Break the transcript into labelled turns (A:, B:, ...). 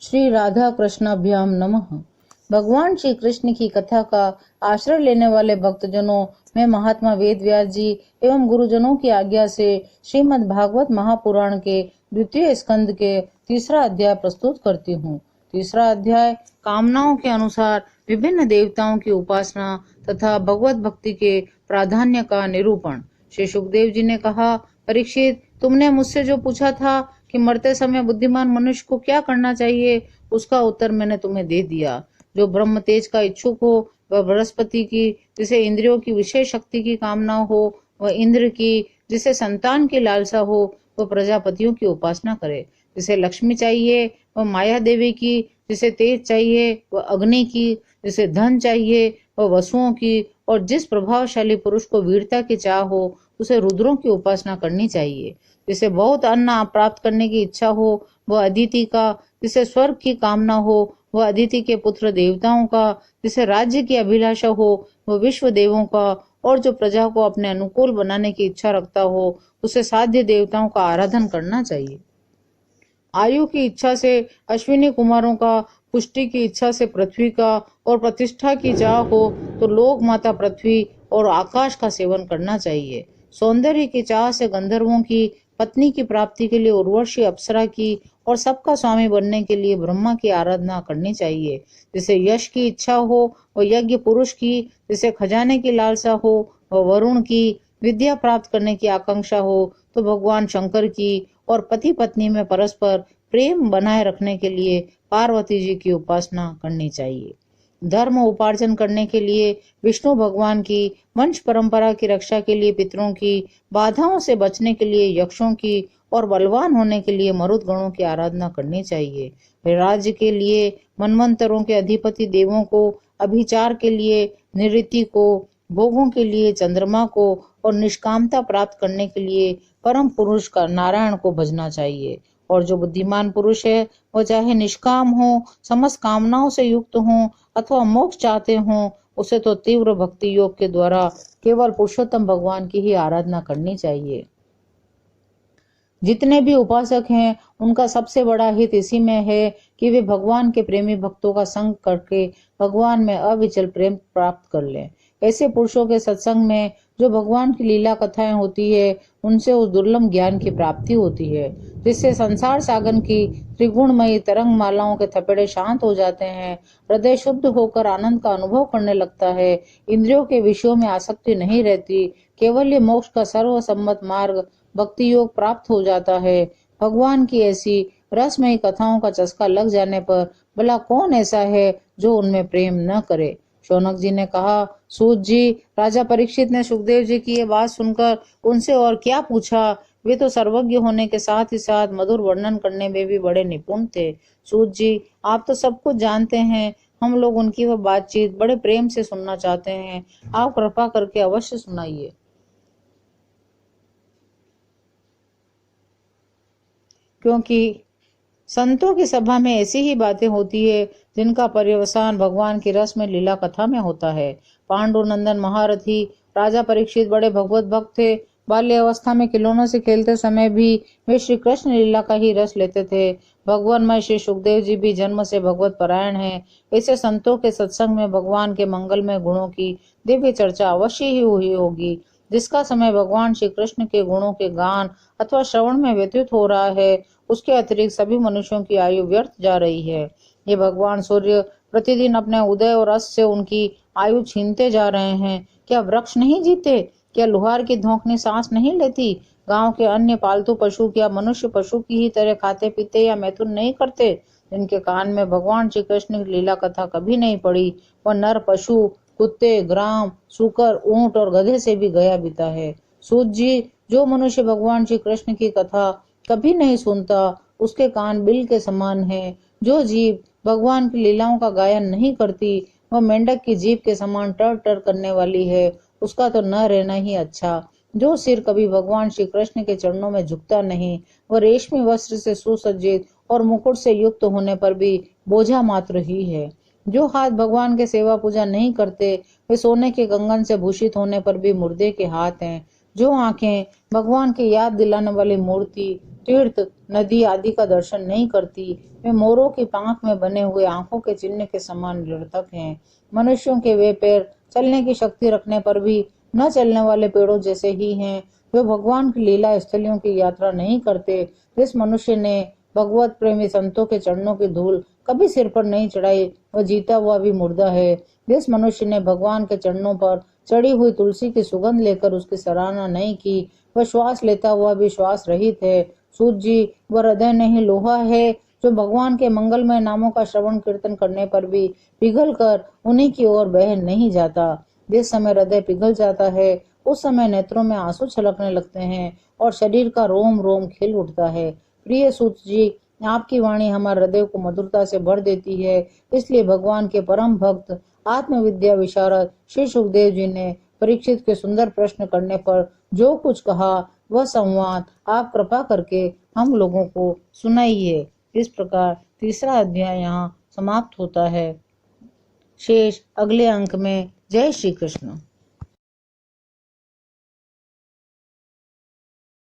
A: श्री राधा कृष्णाभ्याम नमः। भगवान श्री कृष्ण की कथा का आश्रय लेने वाले भक्तजनों में महात्मा वेद व्यास जी एवं गुरुजनों की आज्ञा से श्रीमद् भागवत महापुराण के द्वितीय स्कंद के तीसरा अध्याय प्रस्तुत करती हूँ। तीसरा अध्याय कामनाओं के अनुसार विभिन्न देवताओं की उपासना तथा भगवत भक्ति के प्राधान्य का निरूपण। श्री सुखदेव जी ने कहा, परीक्षित, तुमने मुझसे जो पूछा था कि मरते समय बुद्धिमान मनुष्य को क्या करना चाहिए, उसका उत्तर मैंने तुम्हें दे दिया। जो ब्रह्म तेज का इच्छुक हो वह बृहस्पति की, जिसे इंद्रियों की विशेष शक्ति की कामना हो वह इंद्र की, जिसे संतान की लालसा हो वह प्रजापतियों की उपासना करे। जिसे लक्ष्मी चाहिए वह माया देवी की, जिसे तेज चाहिए वह अग्नि की, जिसे धन चाहिए वह वसुओं की, और जिस प्रभावशाली पुरुष को वीरता की चाह हो उसे रुद्रों की उपासना करनी चाहिए। जिसे बहुत अन्न प्राप्त करने की इच्छा हो वह अदिति का, जिसे स्वर्ग की कामना हो वह अदिति के पुत्र देवताओं का, जिसे राज्य की अभिलाषा हो वह विश्व देवों का, और जो प्रजा को अपने अनुकूल बनाने की इच्छा रखता हो उसे साध्य देवताओं का आराधन करना चाहिए। आयु की इच्छा से अश्विनी कुमारों का, पुष्टि की इच्छा से पृथ्वी का, और प्रतिष्ठा की चाह हो तो लोक माता पृथ्वी और आकाश का सेवन करना चाहिए। सौंदर्य की चाह से गंधर्वों की, पत्नी की प्राप्ति के लिए उर्वशी अप्सरा की, और सबका स्वामी बनने के लिए ब्रह्मा की आराधना करनी चाहिए। जिसे यश की इच्छा हो वह यज्ञ पुरुष की, जिसे खजाने की लालसा हो वह वरुण की, विद्या प्राप्त करने की आकांक्षा हो तो भगवान शंकर की, और पति पत्नी में परस्पर प्रेम बनाए रखने के लिए पार्वती जी की उपासना करनी चाहिए। धर्म उपार्जन करने के लिए विष्णु भगवान की, वंश परंपरा की रक्षा के लिए पितरों की, बाधाओं से बचने के लिए यक्षों की, और बलवान होने के लिए मरुद गणों की आराधना करनी चाहिए। राज्य के लिए मनवंतरों के अधिपति देवों को, अभिचार के लिए निऋति को, भोगों के लिए चंद्रमा को, और निष्कामता प्राप्त करने के लिए परम पुरुष का नारायण को भजना चाहिए। और जो बुद्धिमान पुरुष है वह चाहे निष्काम हो, समस्त कामनाओं से युक्त हो अथवा मोक्ष चाहते हो, उसे तो तीव्र भक्ति योग के द्वारा केवल पुरुषोत्तम भगवान की ही आराधना करनी चाहिए। जितने भी उपासक हैं उनका सबसे बड़ा हित इसी में है कि वे भगवान के प्रेमी भक्तों का संग करके भगवान में अविचल प्रेम प्राप्त कर लें। ऐसे पुरुषों के सत्संग में जो भगवान की लीला कथाएं होती है उनसे उस दुर्लभ ज्ञान की प्राप्ति होती है, जिससे संसार सागर की त्रिगुणमयी तरंग मालाओं के थपेड़े शांत हो जाते हैं, हृदय शुद्ध होकर आनंद का अनुभव करने लगता है, इंद्रियों के विषयों में आसक्ति नहीं रहती, केवल ये मोक्ष का सर्वसम्मत मार्ग भक्ति योग प्राप्त हो जाता है। भगवान की ऐसी रसमयी कथाओं का चस्का लग जाने पर भला कौन ऐसा है जो उनमें प्रेम न करे। शौनक जी ने कहा, सूत जी, राजा परीक्षित ने सुखदेव जी की ये बात सुनकर उनसे और क्या पूछा। वे तो सर्वज्ञ होने के साथ ही साथ मधुर वर्णन करने में भी बड़े निपुण थे। सूत जी, आप तो सब कुछ जानते हैं, हम लोग उनकी वह बातचीत बड़े प्रेम से सुनना चाहते हैं, आप कृपा करके अवश्य सुनाइए। क्योंकि संतों की सभा में ऐसी ही बातें होती है जिनका पर्यवसान भगवान की रस में लीला कथा में होता है। पांडुनंदन महारथी राजा परीक्षित बड़े भगवत भक्त थे। बाल्य अवस्था में खिलौनों से खेलते समय भी वे श्री कृष्ण लीला का ही रस लेते थे। भगवानमय श्री सुखदेव जी भी जन्म से भगवत परायण हैं। ऐसे संतों के सत्संग में भगवान के मंगलमय गुणों की दिव्य चर्चा अवश्य ही हुई होगी। जिसका समय भगवान श्री कृष्ण के गुणों के गान अथवा श्रवण में व्यतीत हो रहा है, उसके अतिरिक्त सभी मनुष्यों की आयु व्यर्थ जा रही है। ये भगवान सूर्य प्रतिदिन अपने उदय और अस्त से उनकी आयु छीनते जा रहे हैं। क्या वृक्ष नहीं जीते? क्या लुहार की धौंकनी सांस नहीं लेती? गांव के अन्य पालतू पशु क्या मनुष्य पशु की ही तरह खाते पीते या मैथुन नहीं करते? जिनके कान में भगवान श्री कृष्ण की लीला कथा कभी नहीं पड़ी, वह नर पशु, कुत्ते, ग्राम, सूकर, ऊंट और गधे से भी गया बीता है। सूत जी, जो मनुष्य भगवान श्री कृष्ण की कथा कभी नहीं सुनता उसके कान बिल के समान है। जो जीव भगवान की लीलाओं का गायन नहीं करती वह मेंढक की जीभ के समान टर टर करने वाली है, उसका तो न रहना ही अच्छा। जो सिर कभी भगवान श्री कृष्ण के चरणों में झुकता नहीं वह रेशमी वस्त्र से सुसज्जित और मुकुट से युक्त होने पर भी बोझा मात्र ही है। जो हाथ भगवान के सेवा पूजा नहीं करते वे सोने के कंगन से भूषित होने पर भी मुर्दे के हाथ हैं। जो आंखें भगवान की याद दिलाने वाली मूर्ति, तीर्थ, नदी आदि का दर्शन नहीं करती, वे मोरों की पांख में बने हुए आंखों के चिन्ह के समान निरर्थक हैं। मनुष्यों के वे पैर चलने की शक्ति रखने पर भी न चलने वाले पेड़ों जैसे ही हैं। वे भगवान की लीला स्थलियों की यात्रा नहीं करते। जिस मनुष्य ने भगवत प्रेमी संतों के चरणों की धूल कभी सिर पर नहीं चढ़ाई, वह जीता हुआ भी मुर्दा है। जिस मनुष्य ने भगवान के चरणों पर चढ़ी हुई तुलसी की सुगंध लेकर उसकी सराहना नहीं की, वह श्वास लेता हुआ भी श्वास रहित है। सूत जी, वह हृदय नहीं लोहा है जो भगवान के मंगलमय नामों का श्रवण कीर्तन करने पर भी पिघल कर उन्हीं की ओर बह नहीं जाता। जिस समय हृदय पिघल जाता है, उस समय नेत्रों में आंसू छलकने लगते हैं और शरीर का रोम रोम खिल उठता है। प्रिय सूत जी, आपकी वाणी हमारे हृदय को मधुरता से भर देती है। इसलिए भगवान के परम भक्त आत्मविद्या विशारद श्री सुखदेव जी ने परीक्षित के सुंदर प्रश्न करने पर जो कुछ कहा, वह संवाद आप कृपा करके हम लोगों को सुनाइए। इस प्रकार तीसरा अध्याय यहाँ समाप्त होता है। शेष अगले अंक में। जय श्री कृष्ण।